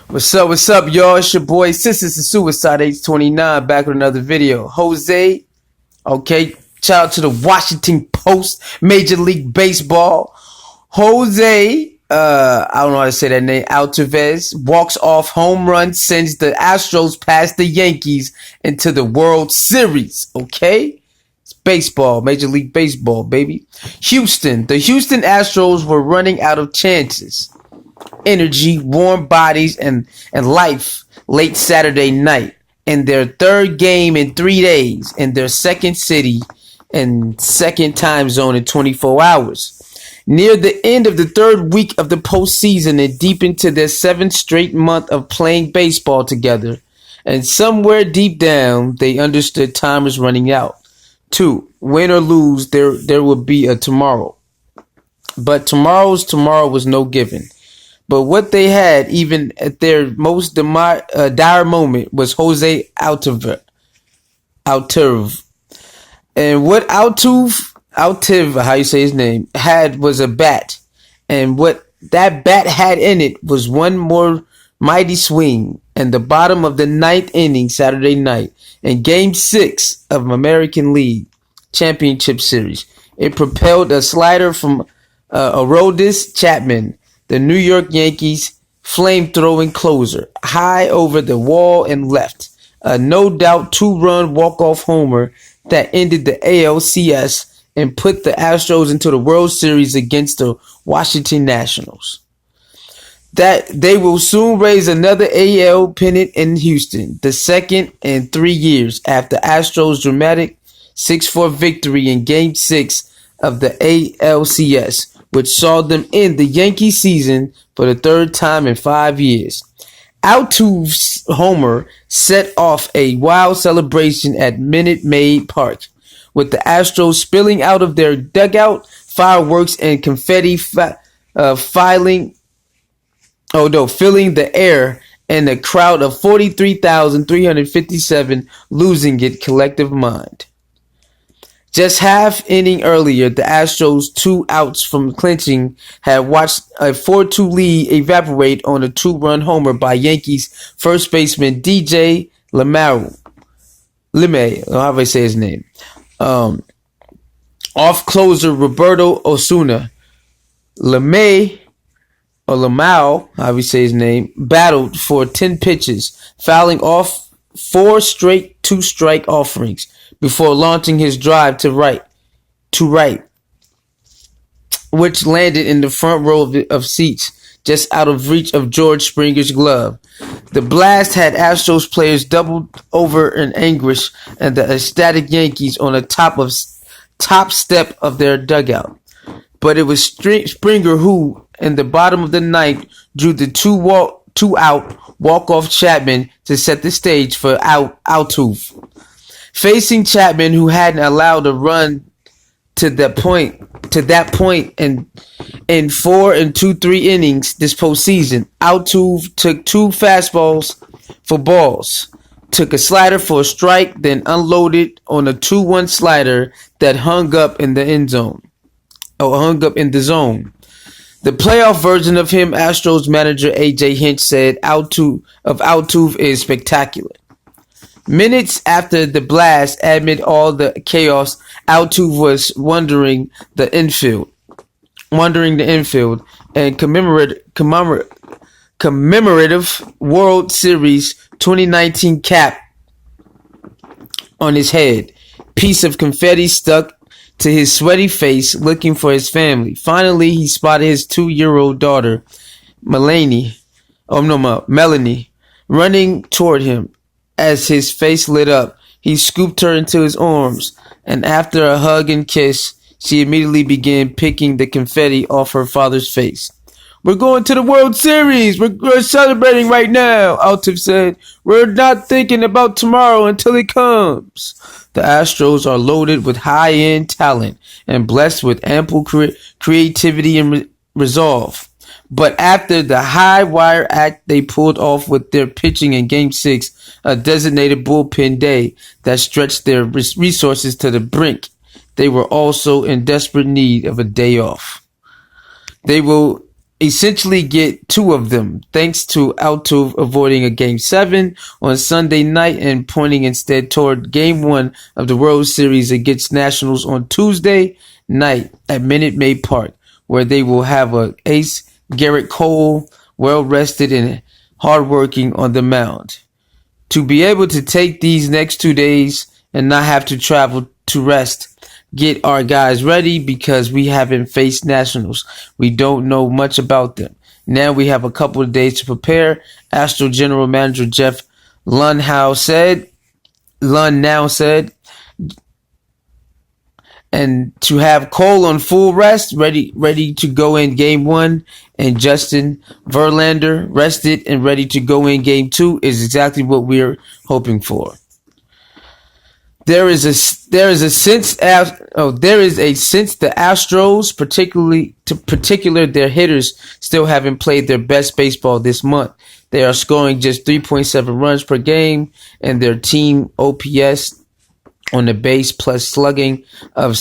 What's up, y'all? It's your boy, Sisters and Suicide H29, back with another video. Jose, okay, shout out to the Washington Post, Major League Baseball. Jose, I don't know how to say that name, Altuve, walks off home run, sends the Astros past the Yankees into the World Series, okay? It's baseball, Major League Baseball, baby. The Houston Astros were running out of chances, energy, warm bodies, and life late Saturday night in their third game in 3 days in their second city and second time zone in 24 hours. Near the end of the third week of the postseason and deep into their seventh straight month of playing baseball together, and somewhere deep down they understood time was running out. 2. Win or lose, there will be a tomorrow. But tomorrow was no given. But what they had, even at their most dire moment, was Jose Altuve. And what Altuve, how you say his name, had was a bat. And what that bat had in it was one more mighty swing in the bottom of the ninth inning Saturday night in Game 6 of American League Championship Series. It propelled a slider from Aroldis Chapman, the New York Yankees flame-throwing closer, high over the wall and left. A no-doubt 2-run walk-off homer that ended the ALCS and put the Astros into the World Series against the Washington Nationals. That they will soon raise another AL pennant in Houston, the second in 3 years after Astros' dramatic 6-4 victory in Game 6 of the ALCS, which saw them end the Yankee season for the third time in 5 years. Altuve's homer set off a wild celebration at Minute Maid Park, with the Astros spilling out of their dugout, fireworks and confetti filling the air, and a crowd of 43,357 losing it collective mind. Just half inning earlier, the Astros, 2 outs from clinching, had watched a 4-2 lead evaporate on a 2-run homer by Yankees first baseman DJ LeMahieu, however I say his name. Off closer Roberto Osuna. LeMahieu, however you say his name, battled for 10 pitches, fouling off 4 straight 2-strike offerings before launching his drive to right, which landed in the front row of seats just out of reach of George Springer's glove. The blast had Astros players doubled over in anguish and the ecstatic Yankees on the top step of their dugout. But it was Springer who, in the bottom of the ninth, drew the 2-out walk-off Chapman to set the stage for Altuve. Facing Chapman, who hadn't allowed a run to that point in 4 2/3 innings this postseason, Altuve took 2 fastballs for balls, took a slider for a strike, then unloaded on a 2-1 slider that hung up in the zone. The playoff version of him, Astros manager A.J. Hinch said, Altuve is spectacular. Minutes after the blast, amid all the chaos, Altuve was wandering the infield, and commemorative World Series 2019 cap on his head. Piece of confetti stuck to his sweaty face, looking for his family. Finally, he spotted his 2-year-old daughter, Melanie, running toward him. As his face lit up, he scooped her into his arms, and after a hug and kiss, she immediately began picking the confetti off her father's face. "We're going to the World Series. We're celebrating right now," Altuve said. "We're not thinking about tomorrow until it comes." The Astros are loaded with high-end talent and blessed with ample creativity and resolve. But after the high-wire act they pulled off with their pitching in Game 6, a designated bullpen day that stretched their resources to the brink, they were also in desperate need of a day off. They will essentially get two of them, thanks to Altuve avoiding a Game 7 on Sunday night and pointing instead toward Game 1 of the World Series against Nationals on Tuesday night at Minute Maid Park, where they will have a ace Garrett Cole, well-rested and hardworking on the mound. To be able to take these next 2 days and not have to travel to rest, get our guys ready because we haven't faced Nationals. We don't know much about them. Now we have a couple of days to prepare. Astro General Manager Jeff Lund now said, and to have Cole on full rest, ready to go in Game 1, and Justin Verlander rested and ready to go in Game 2 is exactly what we're hoping for. There is a sense the Astros, particular their hitters, still haven't played their best baseball this month. They are scoring just 3.7 runs per game, and their team OPS on the base plus slugging of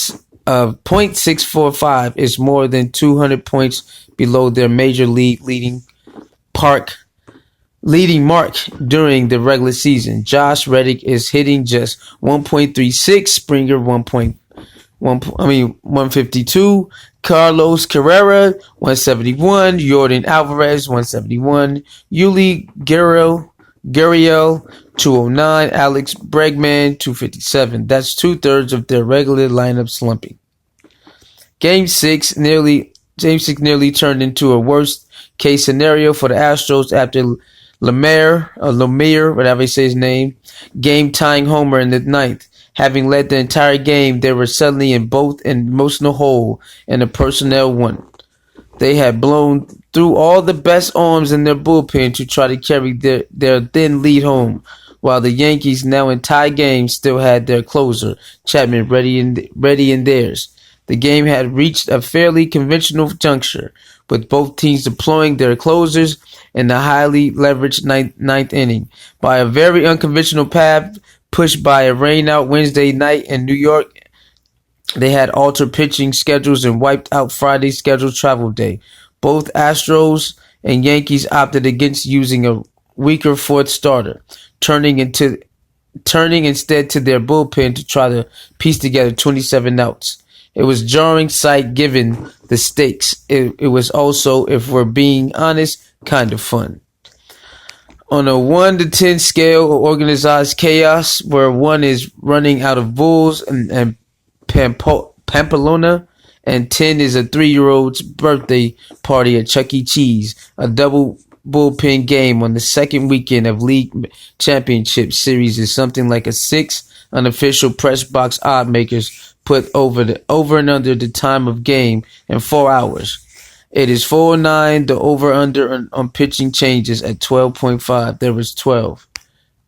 .645 is more than 200 points below their major league leading mark during the regular season. Josh Reddick is hitting just 1.36, Springer 152, Carlos Carrera 171, Jordan Alvarez 171, Yuli Gurriel 209, Alex Bregman 257. That's 2/3 of their regular lineup slumping. Game 6 nearly turned into a worst case scenario for the Astros after Lemire, whatever you say his name, game-tying homer in the ninth. Having led the entire game, they were suddenly in both an emotional hole and a personnel one. They had blown through all the best arms in their bullpen to try to carry their thin lead home, while the Yankees, now in tie games, still had their closer, Chapman, ready in theirs. The game had reached a fairly conventional juncture, with both teams deploying their closers in the highly leveraged ninth inning. By a very unconventional path pushed by a rainout Wednesday night in New York, they had altered pitching schedules and wiped out Friday's scheduled travel day. Both Astros and Yankees opted against using a weaker fourth starter, turning instead to their bullpen to try to piece together 27 outs. It was a jarring sight given the stakes. It was also, if we're being honest, kind of fun. On a 1 to 10 scale of organized chaos, where 1 is running out of bulls and Pamplona, and 10 is a 3-year-old's birthday party at Chuck E. Cheese, a double bullpen game on the second weekend of League Championship Series is something like a 6 unofficial press box odd makers put over and under the time of game in 4 hours. It is 4:09. The over-under on pitching changes at 12.5. There was 12.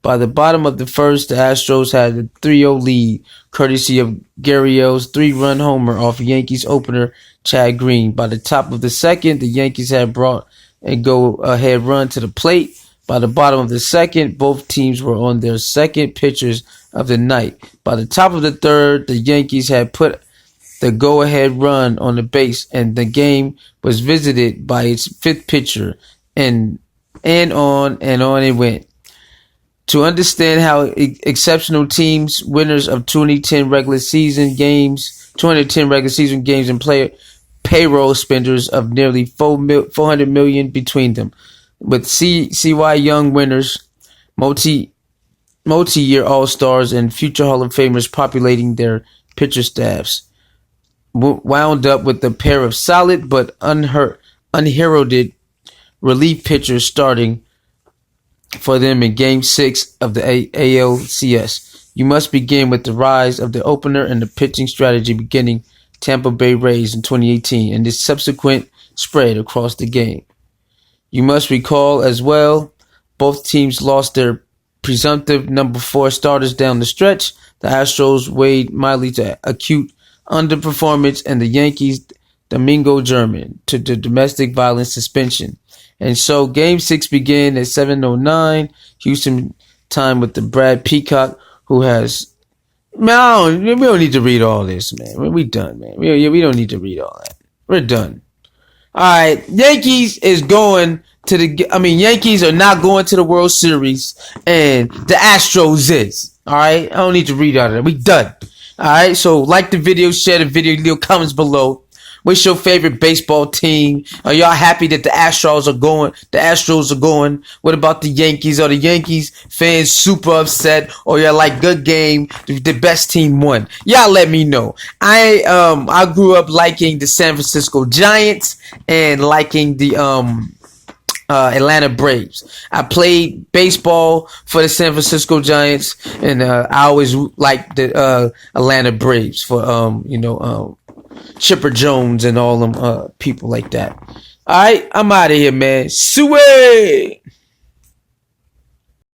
By the bottom of the first, the Astros had a 3-0 lead, courtesy of Gurriel's 3-run homer off Yankees opener Chad Green. By the top of the second, the Yankees had brought a go-ahead run to the plate. By the bottom of the second, both teams were on their second pitchers of the night. By the top of the third, the Yankees had put the go-ahead run on the base, and the game was visited by its fifth pitcher, and on it went. To understand how exceptional teams, winners of 210 regular season games, and payroll spenders of nearly $400 million between them, with CY Young winners, multi-year All-Stars, and future Hall of Famers populating their pitcher staffs, wound up with a pair of solid but unheralded relief pitchers starting for them in Game 6 of the ALCS. You must begin with the rise of the opener and the pitching strategy beginning Tampa Bay Rays in 2018 and its subsequent spread across the game. You must recall as well, both teams lost their presumptive number 4 starters down the stretch. The Astros weighed mildly to acute underperformance, and the Yankees Domingo German to the domestic violence suspension. And so Game 6 began at 7:09 Houston time with the Brad Peacock, who has... Man, we don't need to read all this, man. We done, man. We don't need to read all that. We're done. All right, Yankees are not going to the World Series, and the Astros is. All right, I don't need to read out of that. We done. All right, so like the video, share the video, leave comments below. What's your favorite baseball team? Are y'all happy that the Astros are going? What about the Yankees? Are the Yankees fans super upset? Or y'all like, good game? The best team won. Y'all let me know. I grew up liking the San Francisco Giants and liking the Atlanta Braves. I played baseball for the San Francisco Giants, and I always liked the Atlanta Braves for Chipper Jones and all them people like that. All right, I'm out of here, man. Suey!